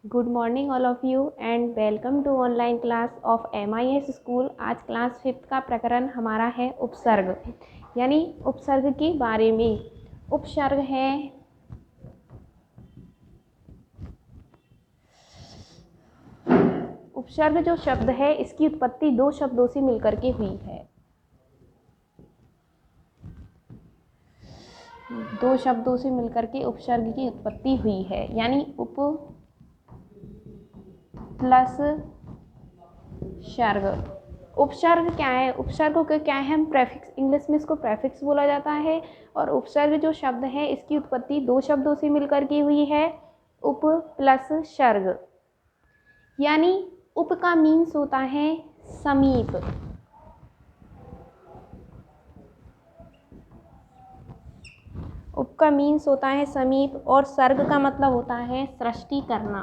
Good morning all of you and welcome to online class of MIS school. आज class 5th का प्रकरण हमारा है उपसर्ग, यानी उपसर्ग के बारे में। उपसर्ग है उपसर्ग जो शब्द है इसकी उत्पत्ति दो शब्दों से मिलकर के हुई है। दो शब्दों से मिलकर के उपसर्ग की उत्पत्ति हुई है, यानी उप प्लस सर्ग। उपसर्ग क्या है? उपसर्ग को क्या है? हम प्रेफिक्स, इंग्लिश में इसको प्रेफिक्स बोला जाता है। और उपसर्ग जो शब्द है इसकी उत्पत्ति दो शब्दों से मिलकर की हुई है, उप प्लस सर्ग। यानी उप का मीन्स होता है समीप, उप का मीन्स होता है समीप, और सर्ग का मतलब होता है सृष्टि करना।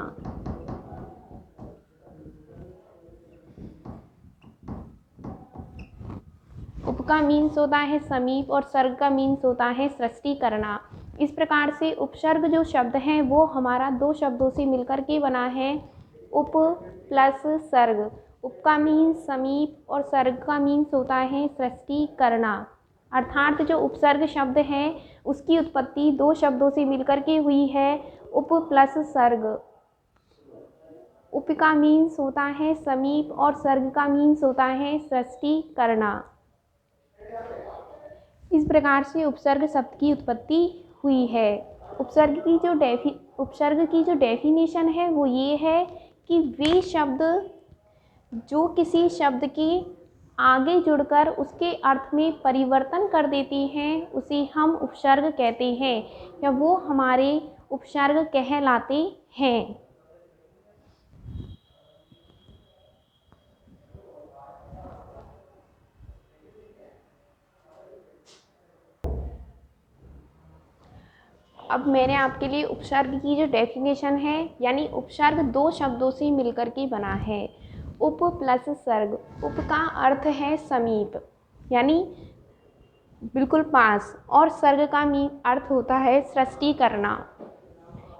उप का मीन्स होता है समीप और सर्ग का मीन्स होता है सृष्टि करना। इस प्रकार से उपसर्ग जो शब्द है वो हमारा दो शब्दों से मिलकर के बना है, उप प्लस सर्ग। उप का मीन्स समीप और सर्ग का मीन्स होता है सृष्टि करना। अर्थात जो उपसर्ग शब्द है उसकी उत्पत्ति दो शब्दों से मिलकर के हुई है, उप प्लस सर्ग। उप का मीन्स होता है समीप और सर्ग का मीन्स होता है सृष्टि करना। इस प्रकार से उपसर्ग शब्द की उत्पत्ति हुई है। उपसर्ग की जो डेफिनेशन है वो ये है कि वे शब्द जो किसी शब्द के आगे जुड़कर उसके अर्थ में परिवर्तन कर देती हैं उसे हम उपसर्ग कहते हैं, या वो हमारे उपसर्ग कहलाते हैं। अब मैंने आपके लिए उपसर्ग की जो डेफिनेशन है, यानी उपसर्ग दो शब्दों से मिलकर के बना है, उप प्लस सर्ग। उप का अर्थ है समीप, यानी बिल्कुल पास, और सर्ग का अर्थ होता है सृष्टि करना,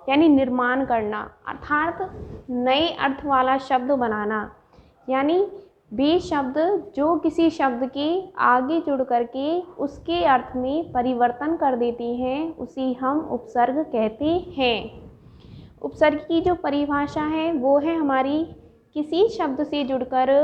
यानी निर्माण करना, अर्थात नए अर्थ वाला शब्द बनाना। यानी वे शब्द जो किसी शब्द के आगे जुड़ करके उसके अर्थ में परिवर्तन कर देते हैं उसे हम उपसर्ग कहते हैं। उपसर्ग की जो परिभाषा है वो है हमारी किसी शब्द से जुड़कर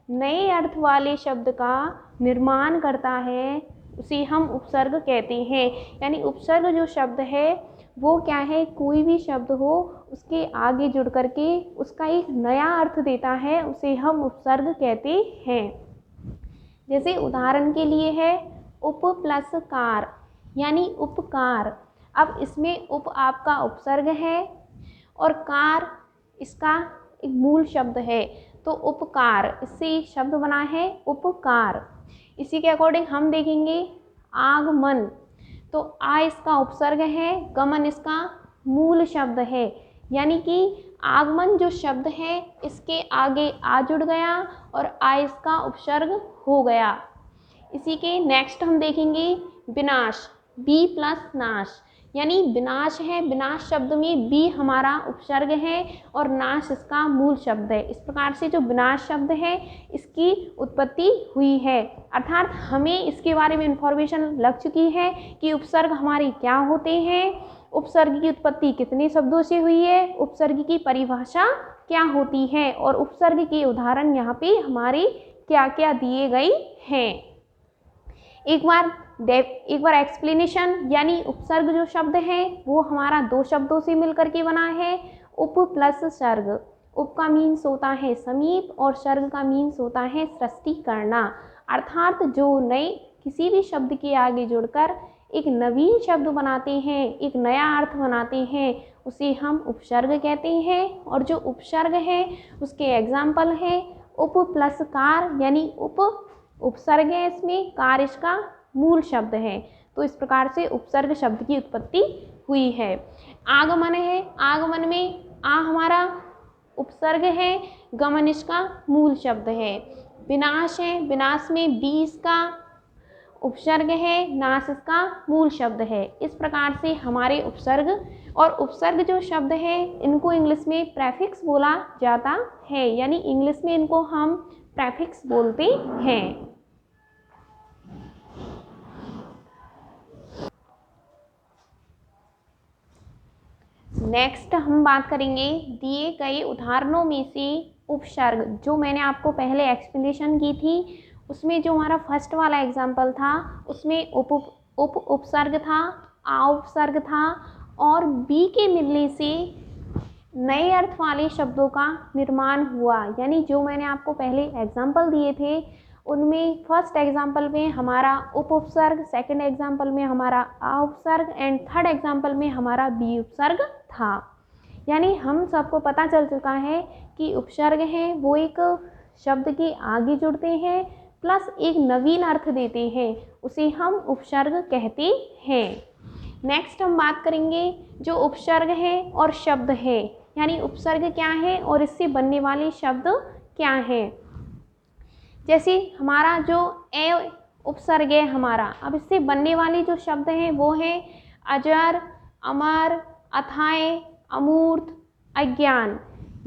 नए अर्थ वाले शब्द का निर्माण करता है उसे हम उपसर्ग कहते हैं। यानी उपसर्ग जो शब्द है वो क्या है? कोई भी शब्द हो उसके आगे जुड़ करके उसका एक नया अर्थ देता है, उसे हम उपसर्ग कहते हैं। जैसे उदाहरण के लिए है उप प्लस कार, यानी उपकार। अब इसमें उप आपका उपसर्ग है और कार इसका एक मूल शब्द है, तो उपकार, इससे एक शब्द बना है उपकार। इसी के अकॉर्डिंग हम देखेंगे आगमन, तो आ इसका उपसर्ग है, गमन इसका मूल शब्द है। यानी कि आगमन जो शब्द है इसके आगे आ जुड़ गया और आ इसका उपसर्ग हो गया। इसी के नेक्स्ट हम देखेंगे विनाश, बी प्लस नाश, यानी विनाश है, विनाश शब्द में बी हमारा उपसर्ग है और नाश इसका मूल शब्द है। इस प्रकार से जो विनाश शब्द है इसकी उत्पत्ति हुई है, अर्थात हमें इसके बारे में इंफॉर्मेशन लग चुकी है कि उपसर्ग हमारे क्या होते हैं, उपसर्ग की उत्पत्ति कितने शब्दों से हुई है, उपसर्ग की परिभाषा क्या होती है, और उपसर्ग के उदाहरण यहाँ पे हमारे क्या क्या दिए गए हैं। एक बार एक्सप्लेनेशन, यानी उपसर्ग जो शब्द है वो हमारा दो शब्दों से मिलकर के बना है, उप प्लस सर्ग। उप का मीन्स होता है समीप और सर्ग का मीन्स होता है सृष्टि करना, अर्थात जो नए किसी भी शब्द के आगे जुड़कर एक नवीन शब्द बनाते हैं, एक नया अर्थ बनाते हैं, उसे हम उपसर्ग कहते हैं। और जो उपसर्ग है उसके एग्जाम्पल है उप प्लस कार, यानी उपसर्ग है, इसमें कार इसका मूल शब्द है। तो इस प्रकार से उपसर्ग शब्द की उत्पत्ति हुई है। आगमन है, आगमन में आ हमारा उपसर्ग है, गमन इसका मूल शब्द है। विनाश है, विनाश में बी इसका उपसर्ग है, नाश इसका मूल शब्द है। इस प्रकार से हमारे उपसर्ग और उपसर्ग जो शब्द है इनको इंग्लिश में प्रेफिक्स बोला जाता है, यानी इंग्लिश में इनको हम प्रेफिक्स बोलते हैं। नेक्स्ट हम बात करेंगे दिए गए उदाहरणों में से उपसर्ग। जो मैंने आपको पहले एक्सप्लेनेशन की थी उसमें जो हमारा फर्स्ट वाला एग्जाम्पल था उसमें उपसर्ग था, आ उपसर्ग था और बी के मिलने से नए अर्थ वाले शब्दों का निर्माण हुआ। यानी जो मैंने आपको पहले एग्जाम्पल दिए थे उनमें फर्स्ट एग्जाम्पल में हमारा उपसर्ग, सेकंड एग्जाम्पल में हमारा आ उपसर्ग एंड थर्ड एग्जाम्पल में हमारा बी उपसर्ग था। यानी हम सबको पता चल चुका है कि उपसर्ग हैं वो एक शब्द के आगे जुड़ते हैं प्लस एक नवीन अर्थ देते हैं, उसे हम उपसर्ग कहते हैं। नेक्स्ट हम बात करेंगे जो उपसर्ग है और शब्द है, यानी उपसर्ग क्या है और इससे बनने वाले शब्द क्या हैं। जैसे हमारा जो ए उपसर्ग है हमारा, अब इससे बनने वाले जो शब्द हैं वो हैं अजर, अमर, अथाय, अमूर्त, अज्ञान।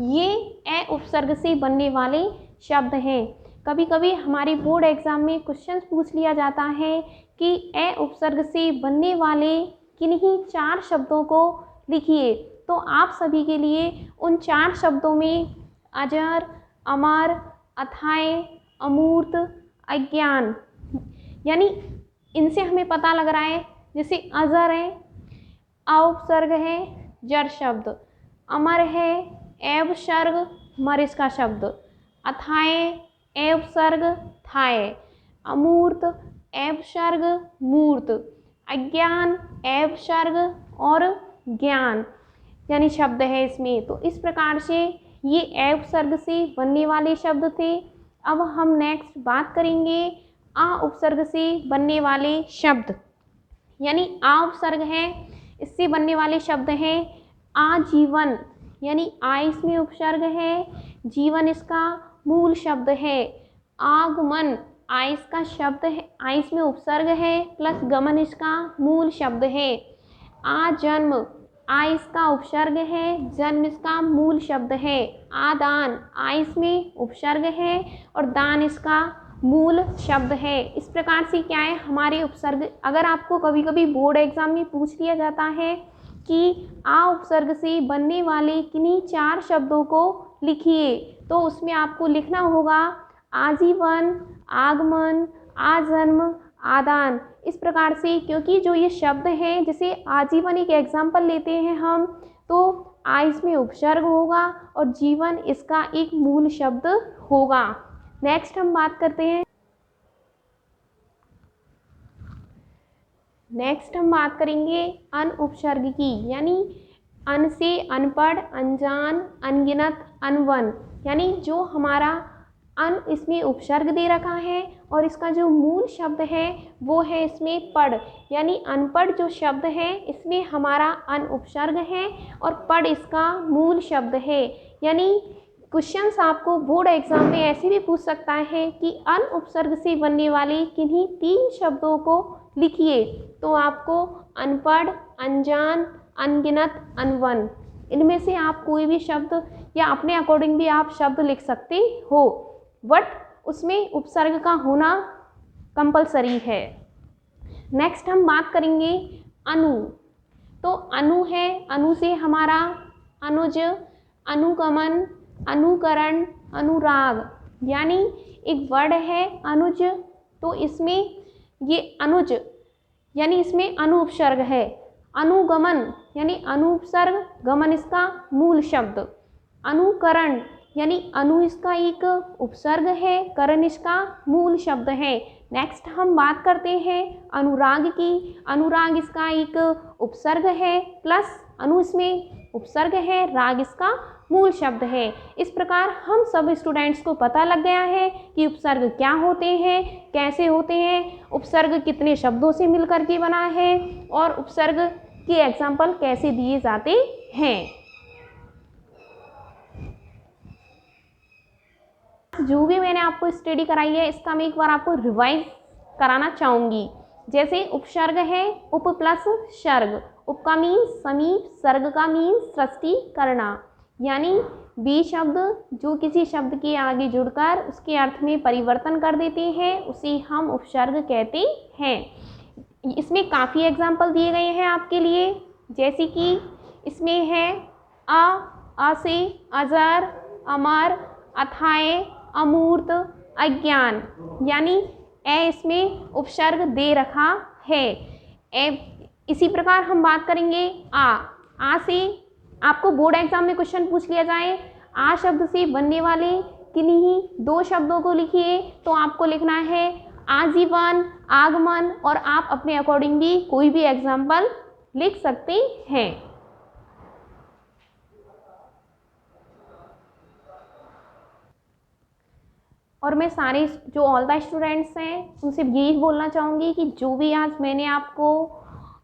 ये ए उपसर्ग से बनने वाले शब्द हैं। कभी कभी हमारी बोर्ड एग्जाम में क्वेश्चन पूछ लिया जाता है कि ए उपसर्ग से बनने वाले किन्हीं 4 शब्दों को लिखिए, तो आप सभी के लिए उन 4 शब्दों में अजर, अमर, अथाय, अमूर्त, अज्ञान, यानी इनसे हमें पता लग रहा है जैसे अजर है अ उपसर्ग है जर शब्द, अमर है ए उपसर्ग मर इसका शब्द, अथाय ए उपसर्ग थाय, अमूर्त ए उपसर्ग मूर्त, अज्ञान ए उपसर्ग और ज्ञान यानी शब्द है इसमें। तो इस प्रकार से ये ए उपसर्ग से बनने वाले शब्द थे। अब हम नेक्स्ट बात करेंगे आ उपसर्ग से बनने वाले शब्द, यानी आ उपसर्ग है इससे बनने वाले शब्द हैं आजीवन, यानी आ इसमें उपसर्ग है, जीवन इसका मूल शब्द है। आगमन आ इसका शब्द है, आ इसमें उपसर्ग है प्लस गमन इसका मूल शब्द है। आजन्म आ इसका उपसर्ग है, जन्म इसका मूल शब्द है। आदान आ इसमें उपसर्ग है और दान इसका मूल शब्द है। इस प्रकार से क्या है हमारे उपसर्ग, अगर आपको कभी कभी बोर्ड एग्जाम में पूछ लिया जाता है कि आ उपसर्ग से बनने वाले किन्हीं 4 शब्दों को लिखिए, तो उसमें आपको लिखना होगा आजीवन, आगमन, आजन्म, आदान। इस प्रकार से, क्योंकि जो ये शब्द हैं जैसे आजीवन एक एग्जाम्पल लेते हैं हम, तो आ इसमें उपसर्ग होगा और जीवन इसका एक मूल शब्द होगा। नेक्स्ट हम बात करते हैं, नेक्स्ट हम बात करेंगे अन उपसर्ग की, यानी अन से अनपढ़, अनजान, अनगिनत, अनवन, यानी जो हमारा अन इसमें उपसर्ग दे रखा है और इसका जो मूल शब्द है वो है इसमें पढ़, यानी अनपढ़ जो शब्द है इसमें हमारा अन उपसर्ग है और पढ़ इसका मूल शब्द है। यानी क्वेश्चंस आपको बोर्ड एग्जाम में ऐसे भी पूछ सकता है कि अन उपसर्ग से बनने वाले किन्हीं 3 शब्दों को लिखिए, तो आपको अनपढ़, अनजान, अनगिनत, अनवन, इनमें से आप कोई भी शब्द या अपने अकॉर्डिंग भी आप शब्द लिख सकते हो, बट उसमें उपसर्ग का होना कंपलसरी है। नेक्स्ट हम बात करेंगे अनु। तो अनु है, अनु से हमारा अनुज, अनुगमन, अनुकरण, अनुराग, यानी एक वर्ड है अनुज, तो इसमें ये अनुज यानी इसमें अनु उपसर्ग है। अनुगमन यानी अनु उपसर्ग, गमन इसका मूल शब्द। अनुकरण यानी अनु इसका एक उपसर्ग है, करण इसका मूल शब्द है। नेक्स्ट हम बात करते हैं अनुराग की। अनुराग इसका एक उपसर्ग है प्लस अनु इसमें उपसर्ग है, राग इसका मूल शब्द है। इस प्रकार हम सब स्टूडेंट्स को पता लग गया है कि उपसर्ग क्या होते हैं, कैसे होते हैं, उपसर्ग कितने शब्दों से मिलकर के बना है और उपसर्ग के एग्जाम्पल कैसे दिए जाते हैं। जो भी मैंने आपको स्टडी कराई है इसका मैं एक बार आपको रिवाइज कराना चाहूँगी। जैसे उपसर्ग है उप प्लस सर्ग, उप का मीन्स समीप, सर्ग का मीन्स सृष्टि करना, यानी बी शब्द जो किसी शब्द के आगे जुड़कर उसके अर्थ में परिवर्तन कर देते हैं उसे हम उपसर्ग कहते हैं। इसमें काफ़ी एग्जाम्पल दिए गए हैं आपके लिए, जैसे कि इसमें है अ से अजर, अमर, अथाय, अमूर्त, अज्ञान, यानी ए इसमें उपसर्ग दे रखा है। इसी प्रकार हम बात करेंगे आ से आपको बोर्ड एग्जाम में क्वेश्चन पूछ लिया जाए आ शब्द से बनने वाले किन्हीं दो शब्दों को लिखिए, तो आपको लिखना है आजीवन, आगमन, और आप अपने अकॉर्डिंग भी कोई भी एग्जाम्पल लिख सकते हैं। और मैं सारे जो ऑल द स्टूडेंट्स हैं उनसे यही बोलना चाहूँगी कि जो भी आज मैंने आपको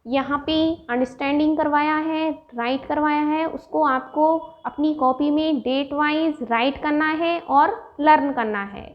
यहाँ पे अंडरस्टैंडिंग करवाया है, राइट करवाया है, उसको आपको अपनी कॉपी में डेट वाइज राइट करना है और लर्न करना है।